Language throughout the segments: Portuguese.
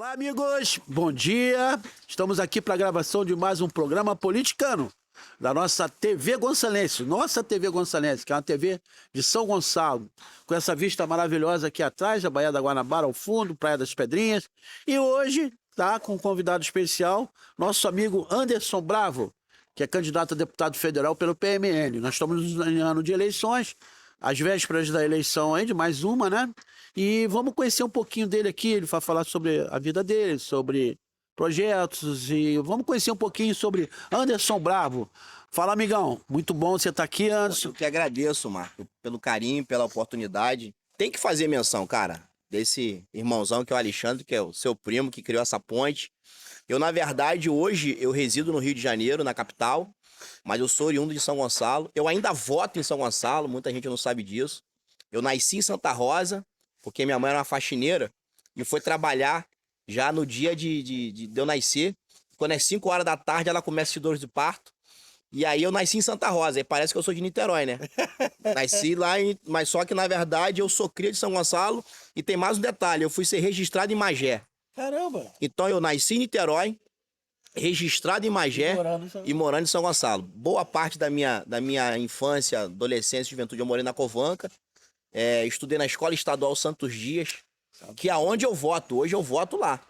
Olá, amigos! Bom dia! Estamos aqui para a gravação de mais um programa politicano da nossa TV Gonçalense, que é uma TV de São Gonçalo, com essa vista maravilhosa aqui atrás, da Baía da Guanabara ao fundo, Praia das Pedrinhas. E hoje tá com um convidado especial, nosso amigo Anderson Bravo, que é candidato a deputado federal pelo PMN. Nós estamos em ano de eleições, às vésperas da eleição aí, de mais uma, né? E vamos conhecer um pouquinho dele aqui, ele vai falar sobre a vida dele, sobre projetos e vamos conhecer um pouquinho sobre Anderson Bravo. Fala, amigão, muito bom você estar aqui, Anderson. Eu que agradeço, Marco, pelo carinho, pela oportunidade. Tem que fazer menção, cara, desse irmãozão que é o Alexandre, que é o seu primo, que criou essa ponte. Eu, na verdade, hoje eu resido no Rio de Janeiro, na capital, mas eu sou oriundo de São Gonçalo. Eu ainda voto em São Gonçalo, muita gente não sabe disso. Eu nasci em Santa Rosa, porque minha mãe era uma faxineira e foi trabalhar já no dia de eu nascer. Quando é 5 horas da tarde, ela começa as dores de parto. E aí eu nasci em Santa Rosa, e parece que eu sou de Niterói, né? Nasci lá, mas só que na verdade eu sou cria de São Gonçalo. E tem mais um detalhe, eu fui ser registrado em Magé. Caramba! Então eu nasci em Niterói, registrado em Magé e morando em São Gonçalo. Boa parte da minha infância, adolescência e juventude eu morei na Covanca. Estudei na Escola Estadual Santos Dias, que é onde eu voto. Hoje eu voto lá.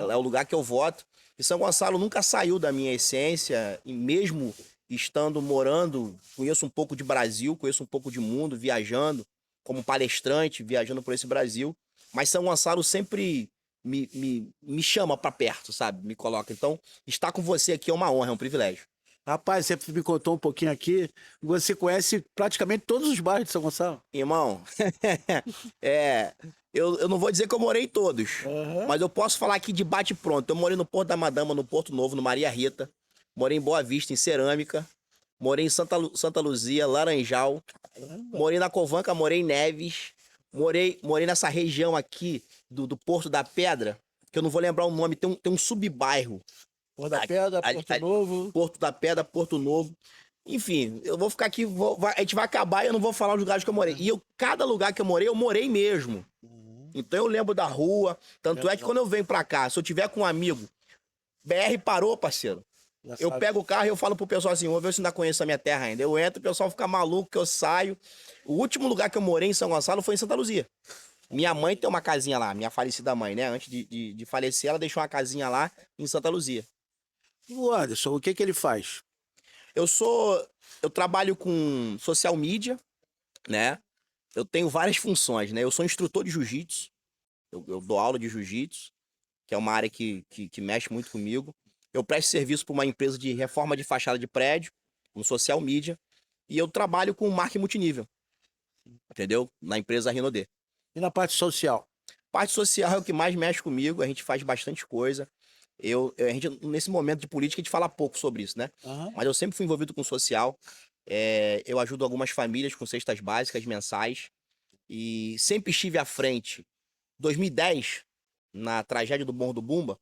É o lugar que eu voto. E São Gonçalo nunca saiu da minha essência, e mesmo estando morando, conheço um pouco de Brasil, conheço um pouco de mundo, viajando como palestrante, viajando por esse Brasil. Mas São Gonçalo sempre me chama pra perto, sabe? Me coloca. Então, estar com você aqui é uma honra, é um privilégio. Rapaz, você me contou um pouquinho aqui, você conhece praticamente todos os bairros de São Gonçalo. Irmão, eu não vou dizer que eu morei em todos, mas eu posso falar aqui de bate-pronto. Eu morei no Porto da Madama, no Porto Novo, no Maria Rita. Morei em Boa Vista, em Cerâmica. Morei em Santa Luzia, Laranjal. Morei na Covanca, morei em Neves. Morei nessa região aqui do Porto da Pedra, que eu não vou lembrar o nome, tem um subbairro. Porto da Pedra, Porto Novo. Porto da Pedra, Porto Novo. Enfim, eu vou ficar aqui, a gente vai acabar e eu não vou falar os lugares que eu morei. E cada lugar que eu morei mesmo. Então eu lembro da rua. Tanto é que quando eu venho pra cá, se eu tiver com um amigo, BR parou, parceiro. Eu pego o carro e eu falo pro pessoal assim, vou ver se ainda conheço a minha terra ainda. Eu entro, o pessoal fica maluco que eu saio. O último lugar que eu morei em São Gonçalo foi em Santa Luzia. Minha mãe tem uma casinha lá, minha falecida mãe, né? Antes de falecer, ela deixou uma casinha lá em Santa Luzia. E o Anderson, o que ele faz? Eu trabalho com social media, né? Eu tenho várias funções, né? Eu sou instrutor de jiu-jitsu, eu dou aula de jiu-jitsu, que é uma área que mexe muito comigo. Eu presto serviço para uma empresa de reforma de fachada de prédio, no social media, e eu trabalho com marketing multinível, entendeu? Na empresa Rinode. E na parte social? Parte social é o que mais mexe comigo, a gente faz bastante coisa. A gente, nesse momento de política, a gente fala pouco sobre isso, né? Mas eu sempre fui envolvido com social. Eu ajudo algumas famílias com cestas básicas mensais. E sempre estive à frente. 2010, na tragédia do Morro do Bumba,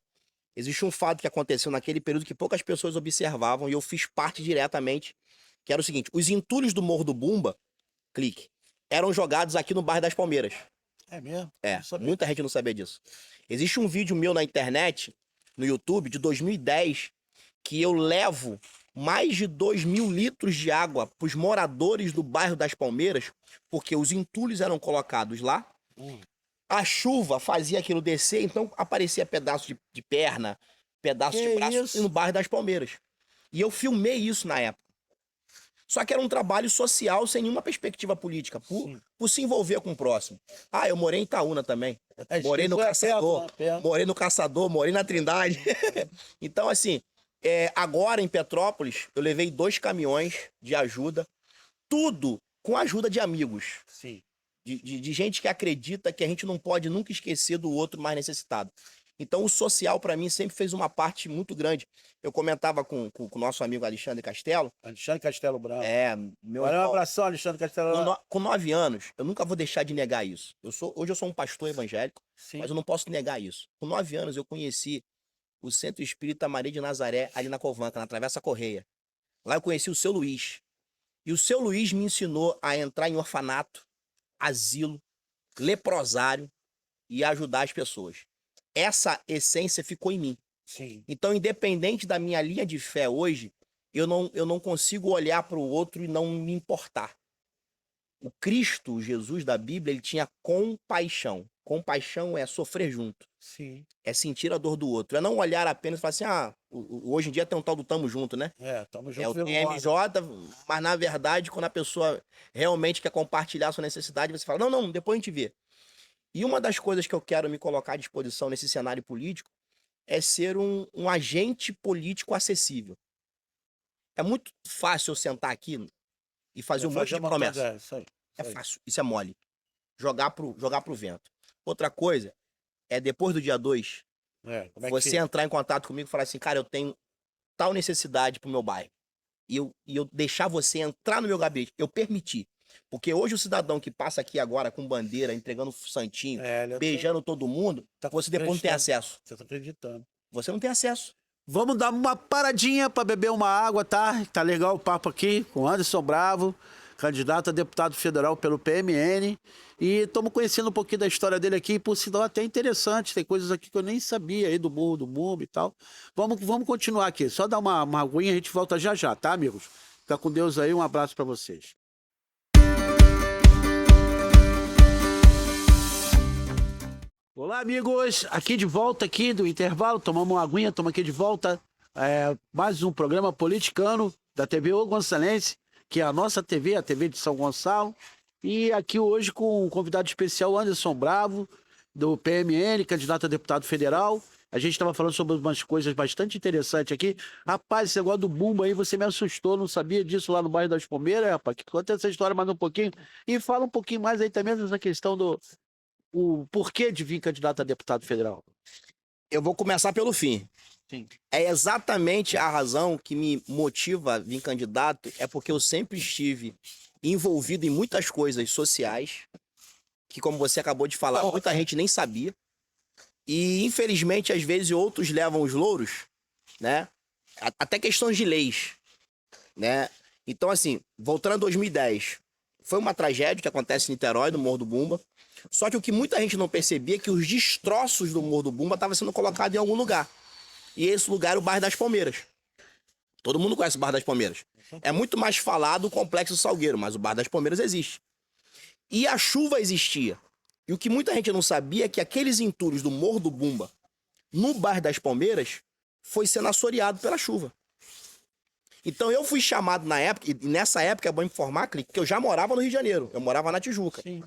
existe um fato que aconteceu naquele período que poucas pessoas observavam e eu fiz parte diretamente, que era o seguinte: os entulhos do Morro do Bumba, clique, eram jogados aqui no bairro das Palmeiras. É mesmo? Muita gente não sabia disso. Existe um vídeo meu na internet, no YouTube, de 2010, que eu levo mais de 2.000 litros de água para os moradores do bairro das Palmeiras, porque os entulhos eram colocados lá, a chuva fazia aquilo descer, então aparecia pedaço de perna, pedaço de braço no bairro das Palmeiras. E eu filmei isso na época. Só que era um trabalho social sem nenhuma perspectiva política, por se envolver com o próximo. Eu morei em Itaúna também. Morei no Caçador, morei na Trindade. Então, assim, agora em Petrópolis, eu levei 2 caminhões de ajuda, tudo com a ajuda de amigos. Sim. De gente que acredita que a gente não pode nunca esquecer do outro mais necessitado. Então o social, para mim, sempre fez uma parte muito grande. Eu comentava com o nosso amigo Alexandre Castelo. Alexandre Castelo Bravo. Meu Olha, um abração, Alexandre Castelo Bravo. Com 9 anos, eu nunca vou deixar de negar isso. Hoje eu sou um pastor evangélico, mas eu não posso negar isso. Com 9 anos, eu conheci o Centro Espírita Maria de Nazaré, ali na Covanca, na Travessa Correia. Lá eu conheci o Seu Luiz. E o Seu Luiz me ensinou a entrar em orfanato, asilo, leprosário e ajudar as pessoas. essa essência ficou em mim. Sim. Então, independente da minha linha de fé hoje, eu não consigo olhar para o outro e não me importar. O Cristo, Jesus da Bíblia, ele tinha compaixão. Compaixão é sofrer junto. Sim. É sentir a dor do outro. É não olhar apenas e falar assim, hoje em dia tem um tal do tamo junto, né? Tamo É junto. o TMJ, mas na verdade, quando a pessoa realmente quer compartilhar a sua necessidade, você fala, não, depois a gente vê. E uma das coisas que eu quero me colocar à disposição nesse cenário político é ser um agente político acessível. É muito fácil eu sentar aqui e fazer um monte de promessa. Isso aí. É fácil, isso é mole. Jogar pro vento. Outra coisa é, depois do dia 2, você entrar em contato comigo e falar assim, cara, eu tenho tal necessidade pro meu bairro. E eu deixar você entrar no meu gabinete, eu permitir. Porque hoje o cidadão que passa aqui agora com bandeira, entregando santinho, beijando todo mundo, você depois não tem acesso. Você tá acreditando. Você não tem acesso. Vamos dar uma paradinha para beber uma água, tá? Tá legal o papo aqui com Anderson Bravo, candidato a deputado federal pelo PMN. E estamos conhecendo um pouquinho da história dele aqui, por sinal até interessante. Tem coisas aqui que eu nem sabia aí do Morro do Bumbo e tal. Vamos continuar aqui. Só dar uma aguinha, a gente volta já, tá, amigos? Fica com Deus aí, um abraço para vocês. Olá, amigos, aqui de volta aqui do intervalo, tomamos uma aguinha, estamos aqui de volta, mais um programa politicano da TV O Gonçalense, que é a nossa TV, a TV de São Gonçalo, e aqui hoje com um convidado especial, Anderson Bravo, do PMN, candidato a deputado federal. A gente estava falando sobre umas coisas bastante interessantes aqui. Rapaz, esse negócio do bumbo aí, você me assustou, não sabia disso lá no bairro das Palmeiras, rapaz, que conta essa história mais um pouquinho, e fala um pouquinho mais aí também dessa questão o porquê de vir candidato a deputado federal. Eu vou começar pelo fim. Sim. É exatamente a razão que me motiva a vir candidato, é porque eu sempre estive envolvido em muitas coisas sociais, que como você acabou de falar, muita gente nem sabia. E infelizmente, às vezes, outros levam os louros, né? Até questões de leis, né? Então, assim, voltando a 2010, foi uma tragédia que acontece em Niterói, no Morro do Bumba. Só que o que muita gente não percebia é que os destroços do Morro do Bumba estavam sendo colocados em algum lugar. E esse lugar é o bairro das Palmeiras. Todo mundo conhece o bairro das Palmeiras. É muito mais falado o Complexo Salgueiro, mas o bairro das Palmeiras existe. E a chuva existia. E o que muita gente não sabia é que aqueles entulhos do Morro do Bumba, no bairro das Palmeiras, foi sendo assoreado pela chuva. Então eu fui chamado na época, e nessa época é bom informar, que eu já morava no Rio de Janeiro. Eu morava na Tijuca. Sim.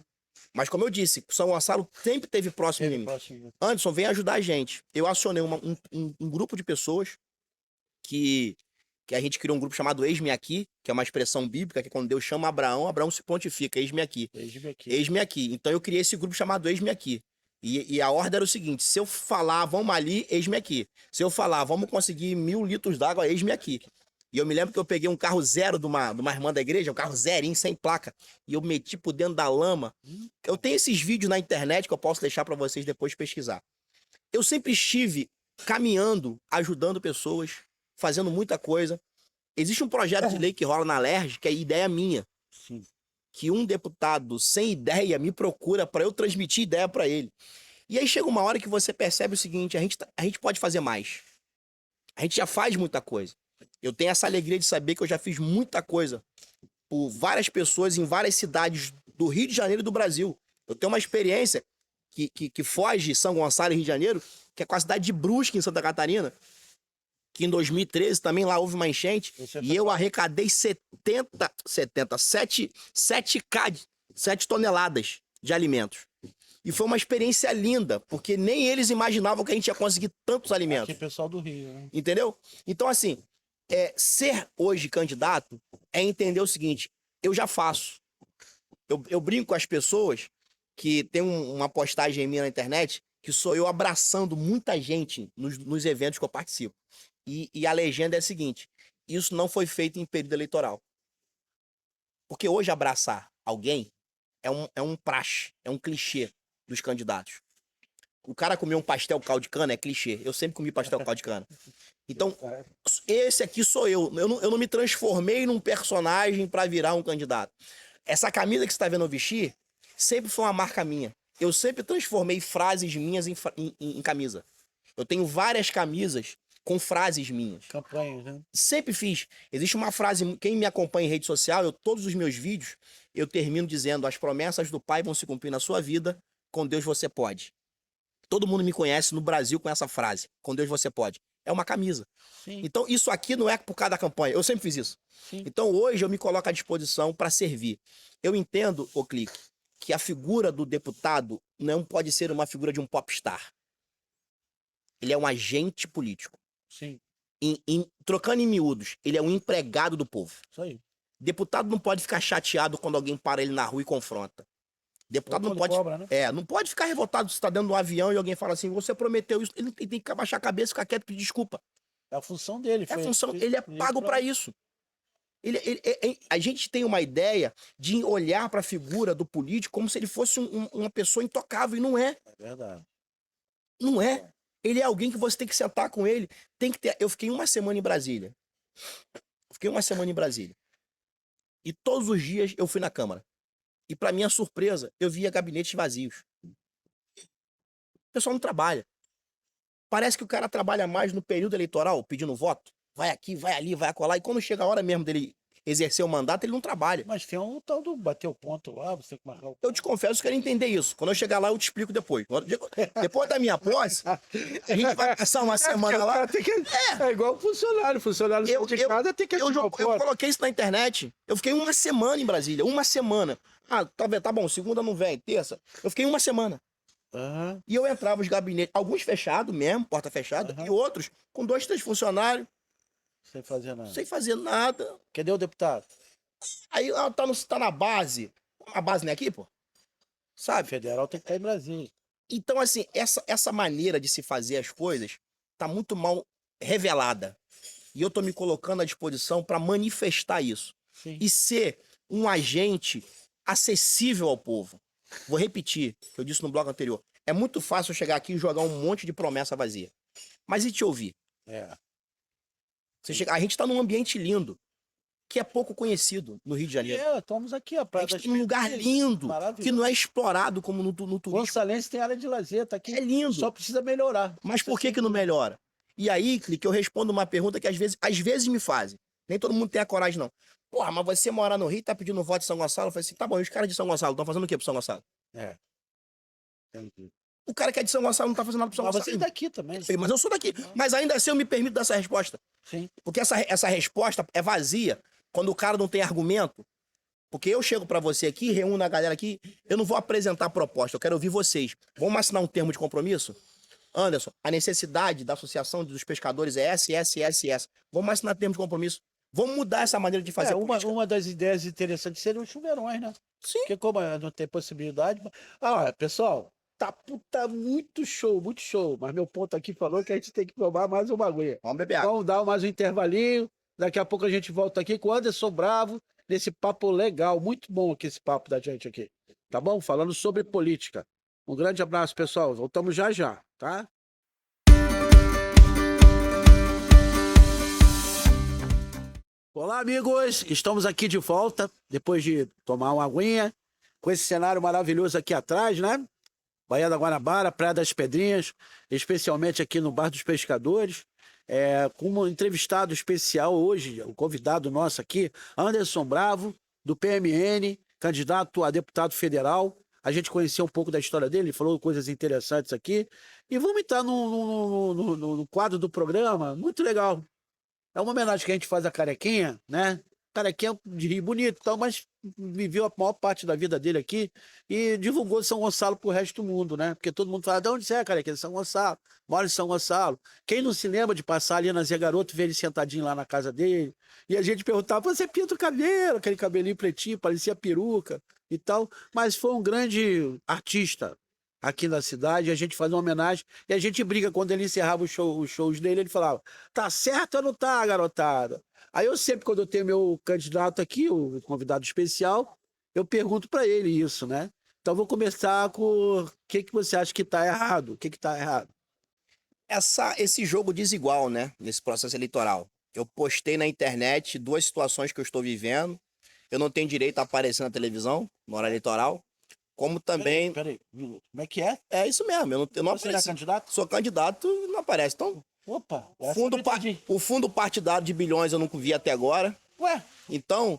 Mas como eu disse, São Gonçalo sempre teve próximo de mim. Anderson, vem ajudar a gente. Eu acionei um grupo de pessoas que a gente criou um grupo chamado Eis-me Aqui, que é uma expressão bíblica, que quando Deus chama Abraão, Abraão se pontifica, eis-me aqui. Eis-me aqui. Eis-me aqui. Então eu criei esse grupo chamado Eis-me Aqui. E a ordem era o seguinte, se eu falar, vamos ali, eis-me aqui. Se eu falar, vamos conseguir 1000 litros d'água, eis-me aqui. E eu me lembro que eu peguei um carro zero de uma irmã da igreja, um carro zerinho, sem placa, e eu meti por dentro da lama. Eu tenho esses vídeos na internet que eu posso deixar para vocês depois pesquisar. Eu sempre estive caminhando, ajudando pessoas, fazendo muita coisa. Existe um projeto de lei que rola na LERJ, que é ideia minha. Sim. Que um deputado sem ideia me procura para eu transmitir ideia para ele. E aí chega uma hora que você percebe o seguinte, a gente pode fazer mais. A gente já faz muita coisa. Eu tenho essa alegria de saber que eu já fiz muita coisa por várias pessoas em várias cidades do Rio de Janeiro e do Brasil. Eu tenho uma experiência que foge de São Gonçalo e Rio de Janeiro, que é com a cidade de Brusque, em Santa Catarina, que em 2013 também lá houve uma enchente, e eu arrecadei 7 toneladas de alimentos. E foi uma experiência linda, porque nem eles imaginavam que a gente ia conseguir tantos alimentos. Aqui, pessoal do Rio, né? Entendeu? Então, assim, ser hoje candidato é entender o seguinte, eu já faço. Eu brinco com as pessoas que tem uma postagem minha na internet, que sou eu abraçando muita gente nos eventos que eu participo. E a legenda é a seguinte, isso não foi feito em período eleitoral. Porque hoje abraçar alguém é um praxe, é um clichê dos candidatos. O cara comer um pastel caldo de cana é clichê. Eu sempre comi pastel caldo de cana. Então, esse aqui sou eu. Eu não me transformei num personagem para virar um candidato. Essa camisa que você está vendo eu vestir sempre foi uma marca minha. eu sempre transformei frases minhas em camisa. Eu tenho várias camisas com frases minhas. Campanha, né? Sempre fiz. Existe uma frase, quem me acompanha em rede social, todos os meus vídeos, eu termino dizendo: as promessas do Pai vão se cumprir na sua vida, com Deus você pode. Todo mundo me conhece no Brasil com essa frase: com Deus você pode. É uma camisa. Sim. Então, isso aqui não é por causa da campanha. Eu sempre fiz isso. Sim. Então, hoje, eu me coloco à disposição para servir. Eu entendo, ô Clique, que a figura do deputado não pode ser uma figura de um popstar. Ele é um agente político. Sim. Trocando em miúdos, ele é um empregado do povo. Isso aí. Deputado não pode ficar chateado quando alguém para ele na rua e confronta. Deputado não pode. Cobra, né? Não pode ficar revoltado se está dentro de um avião e alguém fala assim: você prometeu isso. Ele tem que abaixar a cabeça, ficar quieto e pedir desculpa. É a função dele. É a função, ele é pago para isso. A gente tem uma ideia de olhar para a figura do político como se ele fosse uma pessoa intocável, e não é. É verdade. Não é. Ele é alguém que você tem que sentar com ele. Tem que ter. Eu fiquei uma semana em Brasília. E todos os dias eu fui na Câmara. E para minha surpresa, eu via gabinetes vazios. O pessoal não trabalha. Parece que o cara trabalha mais no período eleitoral, pedindo voto. Vai aqui, vai ali, vai acolá. E quando chega a hora mesmo dele exercer o mandato, ele não trabalha. Mas tem um tal do bater o ponto lá, você tem que marcar o ponto. Eu te confesso que eu quero entender isso. Quando eu chegar lá, eu te explico depois. Depois da minha posse, a gente vai passar uma semana lá. É igual funcionário. Funcionário de casa tem que eu coloquei isso na internet. Eu fiquei uma semana em Brasília. Uma semana. Ah, tá bom, segunda não vem, terça. Eu fiquei uma semana. Uhum. E eu entrava os gabinetes, alguns fechados mesmo, porta fechada, e outros com 2, 3 funcionários. Sem fazer nada. Sem fazer nada. Cadê o deputado? Aí tá na base. A base não é aqui, pô? Sabe? O federal tem que estar em Brasília. Então, assim, essa maneira de se fazer as coisas tá muito mal revelada. E eu tô me colocando à disposição para manifestar isso. Sim. E ser um agente acessível ao povo. Vou repetir o que eu disse no bloco anterior. É muito fácil eu chegar aqui e jogar um monte de promessa vazia. Mas e te ouvir? A gente tá num ambiente lindo, que é pouco conhecido no Rio de Janeiro. Estamos aqui, ó. A gente tem um lugar lindo, que não é explorado como no turismo. Gonçalense tem área de lazer, tá aqui. É lindo. Só precisa melhorar. Mas por que não melhora? E aí, Clique, eu respondo uma pergunta que às vezes me fazem. Nem todo mundo tem a coragem, não. Porra, mas você mora no Rio e tá pedindo voto de São Gonçalo? Eu falei assim, tá bom, e os caras de São Gonçalo estão fazendo o quê pro São Gonçalo? Entendi. O cara que é de São Gonçalo não tá fazendo nada pro São Gonçalo. Mas você é daqui também. Mas eu sou daqui. Mas ainda assim eu me permito dar essa resposta. Sim. Porque essa resposta é vazia quando o cara não tem argumento. Porque eu chego pra você aqui, reúno a galera aqui, eu não vou apresentar a proposta, eu quero ouvir vocês. Vamos assinar um termo de compromisso? Anderson, a necessidade da Associação dos Pescadores é essa. Vamos assinar termo de compromisso. Vamos mudar essa maneira de fazer política. Uma das ideias interessantes seria os chuveirões, né? Sim. Porque como não tem possibilidade... pessoal, tá muito show. Mas meu ponto aqui falou que a gente tem que tomar mais uma aguinha. Vamos beber água. Vamos dar mais um intervalinho. Daqui a pouco a gente volta aqui com o Anderson Bravo, nesse papo legal. Muito bom aqui esse papo da gente aqui. Tá bom? Falando sobre política. Um grande abraço, pessoal. Voltamos já, tá? Olá, amigos! Estamos aqui de volta, depois de tomar uma aguinha, com esse cenário maravilhoso aqui atrás, né? Baía da Guanabara, Praia das Pedrinhas, especialmente aqui no Bar dos Pescadores, com um entrevistado especial hoje, o convidado nosso aqui, Anderson Bravo, do PMN, candidato a deputado federal. A gente conheceu um pouco da história dele, ele falou coisas interessantes aqui. E vamos entrar no quadro do programa, muito legal. É uma homenagem que a gente faz a Carequinha, né? Carequinha de Rio bonito, então, mas viveu a maior parte da vida dele aqui e divulgou São Gonçalo pro resto do mundo, né? Porque todo mundo fala, de onde você é, Carequinha? São Gonçalo, mora em São Gonçalo. Quem não se lembra de passar ali na Zé Garoto, ver ele sentadinho lá na casa dele? E a gente perguntava, você pinta o cabelo, aquele cabelinho pretinho, parecia peruca e tal. Mas foi um grande artista aqui na cidade, a gente fazia uma homenagem e a gente briga quando ele encerrava os shows dele, ele falava, tá certo ou não tá, garotada? Aí eu sempre, quando eu tenho meu candidato aqui, o convidado especial, eu pergunto para ele isso, né? Então vou começar com o que você acha que tá errado, o que tá errado? Esse jogo desigual, né? Nesse processo eleitoral. Eu postei na internet 2 situações que eu estou vivendo. Eu não tenho direito a aparecer na televisão, no horário eleitoral. como também... Peraí, como é que é? É isso mesmo, eu não Você não é apareci. candidato? Sou candidato e não aparece. Então, Opa, o fundo partidário de bilhões eu nunca vi até agora. Ué, Então,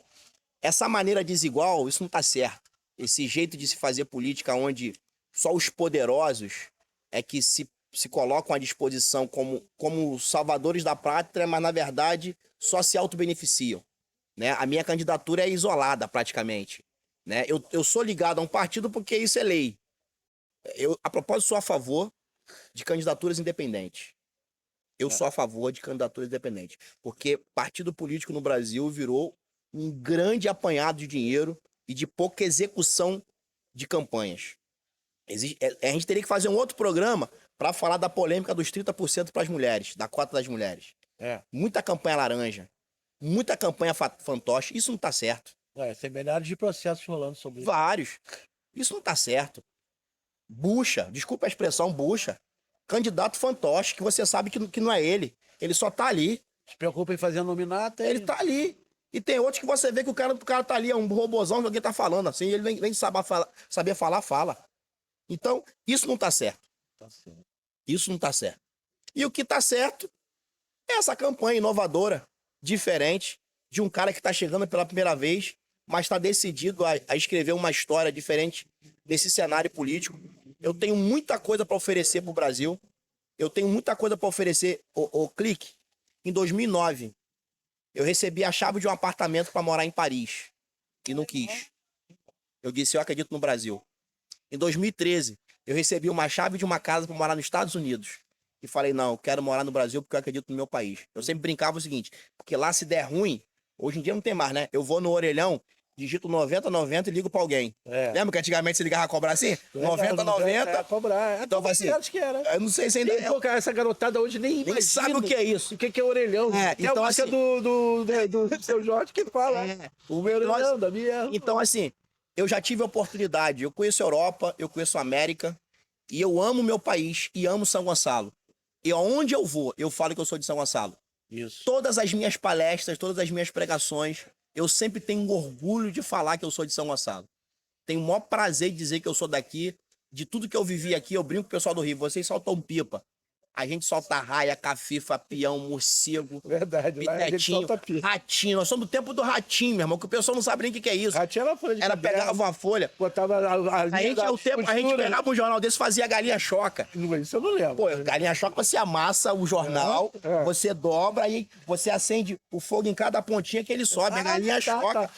essa maneira desigual, isso não tá certo. Esse jeito de se fazer política onde só os poderosos é que se colocam à disposição como salvadores da pátria, mas na verdade só se autobeneficiam, né? A minha candidatura é isolada praticamente, né? Eu sou ligado a um partido porque isso é lei. A propósito, sou a favor de candidaturas independentes. Eu sou a favor de candidaturas independentes, porque partido político no Brasil virou um grande apanhado de dinheiro e de pouca execução de campanhas. A gente teria que fazer um outro programa para falar da polêmica dos 30% para as mulheres, da cota das mulheres. Muita campanha laranja, muita campanha fantoche, isso não tá certo. Tem milhares de processos rolando sobre isso. Vários. Isso não tá certo. Bucha, desculpa a expressão, bucha. Candidato fantoche, que você sabe que não é ele. Ele só tá ali. Se preocupa em fazer a nominata. Ele tá ali. E tem outros que você vê que o cara tá ali, é um robozão que alguém tá falando assim, ele vem saber falar, fala. Então, isso não tá certo. Isso não tá certo. E o que tá certo é essa campanha inovadora, diferente, de um cara que tá chegando pela primeira vez, mas tá decidido a escrever uma história diferente desse cenário político. Eu tenho muita coisa para oferecer pro Brasil. Eu tenho muita coisa para oferecer. O Clique, em 2009, eu recebi a chave de um apartamento para morar em Paris. E não quis. Eu disse, eu acredito no Brasil. Em 2013, eu recebi uma chave de uma casa para morar nos Estados Unidos. E falei, não, eu quero morar no Brasil porque eu acredito no meu país. Eu sempre brincava o seguinte, porque lá se der ruim, hoje em dia não tem mais, né? Eu vou no orelhão, digito 9090 e ligo pra alguém. Lembra que antigamente você ligava a cobrar assim? 9090. Cobrar. Então vai assim. Que era. Eu não sei se ainda Essa garotada hoje nem sabe o que é isso. O que é orelhão? Então, a música do seu Jorge que fala. O meu orelhão, da minha. Então, assim, eu já tive a oportunidade. Eu conheço a Europa, eu conheço a América. E eu amo meu país e amo São Gonçalo. E aonde eu vou, eu falo que eu sou de São Gonçalo. Isso. Todas as minhas palestras, todas as minhas pregações, eu sempre tenho orgulho de falar que eu sou de São Gonçalo. Tenho o maior prazer de dizer que eu sou daqui. De tudo que eu vivi aqui, eu brinco com o pessoal do Rio. Vocês soltam pipa. A gente solta raia, cafifa, peão, morcego. Verdade, pitetinho, ratinho. Nós somos do tempo do ratinho, meu irmão, que o pessoal não sabe nem o que é isso. Ratinho era folha de Era pegava uma folha. Botava a gente pegava um jornal desse, fazia galinha choca. Isso eu não lembro. Pô, galinha choca, você amassa o jornal, você dobra, aí você acende o fogo em cada pontinha que ele sobe. A galinha choca.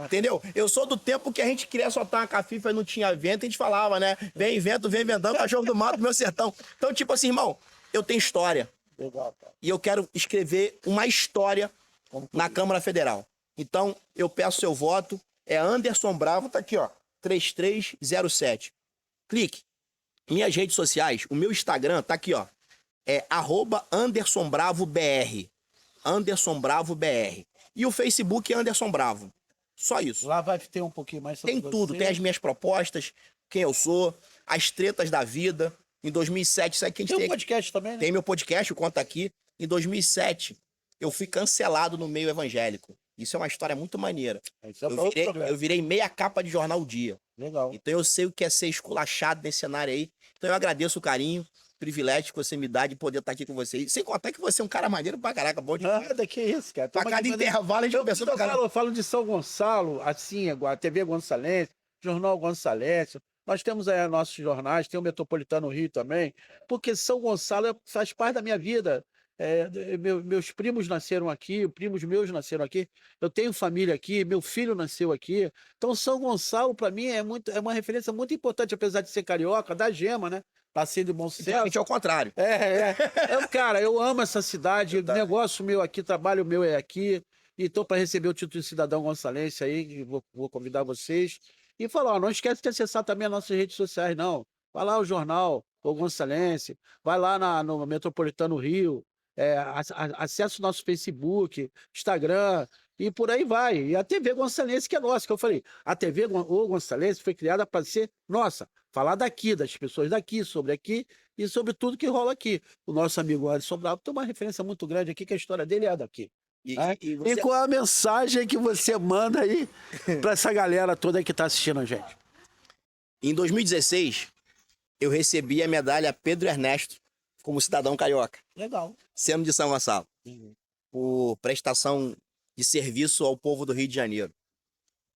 Entendeu? Eu sou do tempo que a gente queria soltar uma cafifa e não tinha vento, a gente falava, né? Vem vento, vem vendão, cachorro do mato, meu sertão. Então, tipo assim, irmão, eu tenho história. Legal, cara. E eu quero escrever uma história na Câmara Federal. Então, eu peço seu voto. É Anderson Bravo, tá aqui, ó. 3307. Clique. Minhas redes sociais, o meu Instagram tá aqui, ó. É @AndersonBravoBR. Anderson Bravo BR. E o Facebook é Anderson Bravo. Só isso. Lá vai ter um pouquinho mais sobre Tem tudo. Tem as minhas propostas, quem eu sou, as tretas da vida. Em 2007, sabe que a gente tem um podcast também, né? Tem meu podcast, o Conta Aqui. Em 2007, eu fui cancelado no meio evangélico. Isso é uma história muito maneira. Eu virei meia capa de jornal Dia. Legal. Então eu sei o que é ser esculachado nesse cenário aí. Então eu agradeço o carinho, o privilégio que você me dá de poder estar aqui com vocês. Sem contar que você é um cara maneiro pra caraca, bom de nada, que isso, cara. Pra cada intervalo a gente conversou pra caramba. Eu falo de São Gonçalo, assim, a TV Gonçalense, Jornal Gonçalense. Nós temos aí nossos jornais, tem o Metropolitano Rio também, porque São Gonçalo faz parte da minha vida. Meus primos nasceram aqui, primos meus nasceram aqui, eu tenho família aqui, meu filho nasceu aqui. Então São Gonçalo, para mim, é uma referência muito importante, apesar de ser carioca, da Gema, né? Nascido em Bom Sucesso. Realmente é o contrário. Cara, eu amo essa cidade, negócio meu aqui, trabalho meu é aqui, e estou para receber o título de cidadão gonçalense aí, vou convidar vocês. E falar, ó, não esquece de acessar também as nossas redes sociais, não. Vai lá o jornal, o Gonçalense, vai lá no Metropolitano Rio, acessa o nosso Facebook, Instagram, e por aí vai. E a TV Gonçalense, que é nossa, que eu falei, a TV O Gonçalense foi criada para ser nossa, falar daqui, das pessoas daqui, sobre aqui e sobre tudo que rola aqui. O nosso amigo Alisson Bravo tem uma referência muito grande aqui, que a história dele é daqui. E qual a mensagem que você manda aí para essa galera toda que está assistindo a gente? Em 2016, eu recebi a medalha Pedro Ernesto como cidadão carioca, Legal. sendo de São Gonçalo, por prestação de serviço ao povo do Rio de Janeiro.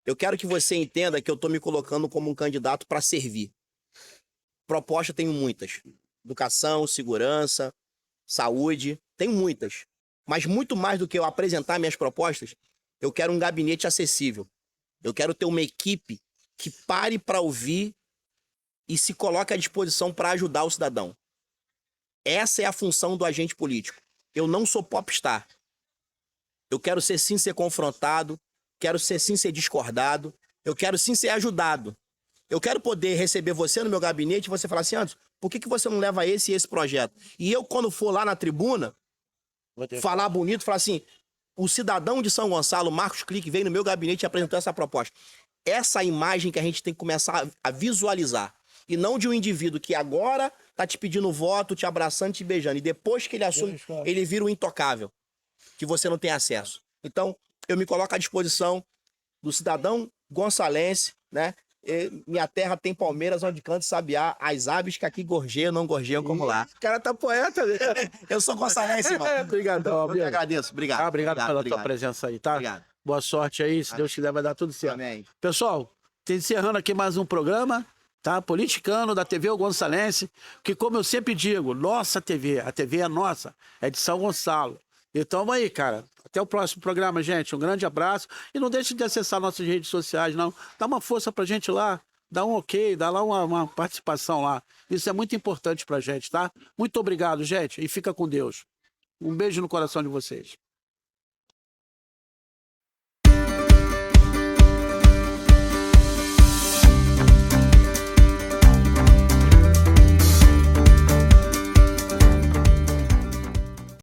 Eu quero que você entenda que eu estou me colocando como um candidato para servir. Proposta tenho muitas. Educação, segurança, saúde, tenho muitas. Mas muito mais do que eu apresentar minhas propostas, eu quero um gabinete acessível. Eu quero ter uma equipe que pare para ouvir e se coloque à disposição para ajudar o cidadão. Essa é a função do agente político. Eu não sou popstar. Eu quero ser sim ser confrontado, quero ser sim ser discordado, eu quero sim ser ajudado. Eu quero poder receber você no meu gabinete e você falar assim, Anderson, por que você não leva esse e esse projeto? E eu, quando for lá na tribuna, falar bonito, falar assim, o cidadão de São Gonçalo, Marcos Clique, veio no meu gabinete e apresentou essa proposta. Essa é a imagem que a gente tem que começar a visualizar. E não de um indivíduo que agora tá te pedindo voto, te abraçando, te beijando. E depois que ele assume, ele vira o intocável, que você não tem acesso. Então, eu me coloco à disposição do cidadão gonçalense, né? Minha terra tem palmeiras onde canta sabiá, as aves que aqui gorjeiam, não gorjeiam como lá. O cara tá poeta, né? Eu sou gonçalense, irmão. Obrigadão, Eu amigo. que agradeço. Obrigado. Obrigado pela tua presença aí, tá? Obrigado. Boa sorte aí, se Deus quiser vai dar tudo certo. Amém. Pessoal, encerrando aqui mais um programa, tá? Politicano da TV O Gonçalense, que como eu sempre digo, nossa TV, a TV é nossa, é de São Gonçalo. Então vamos aí, cara. Até o próximo programa, gente. Um grande abraço. E não deixe de acessar nossas redes sociais, não. Dá uma força pra gente lá. Dá um ok, dá lá uma participação lá. Isso é muito importante pra gente, tá? Muito obrigado, gente. E fica com Deus. Um beijo no coração de vocês.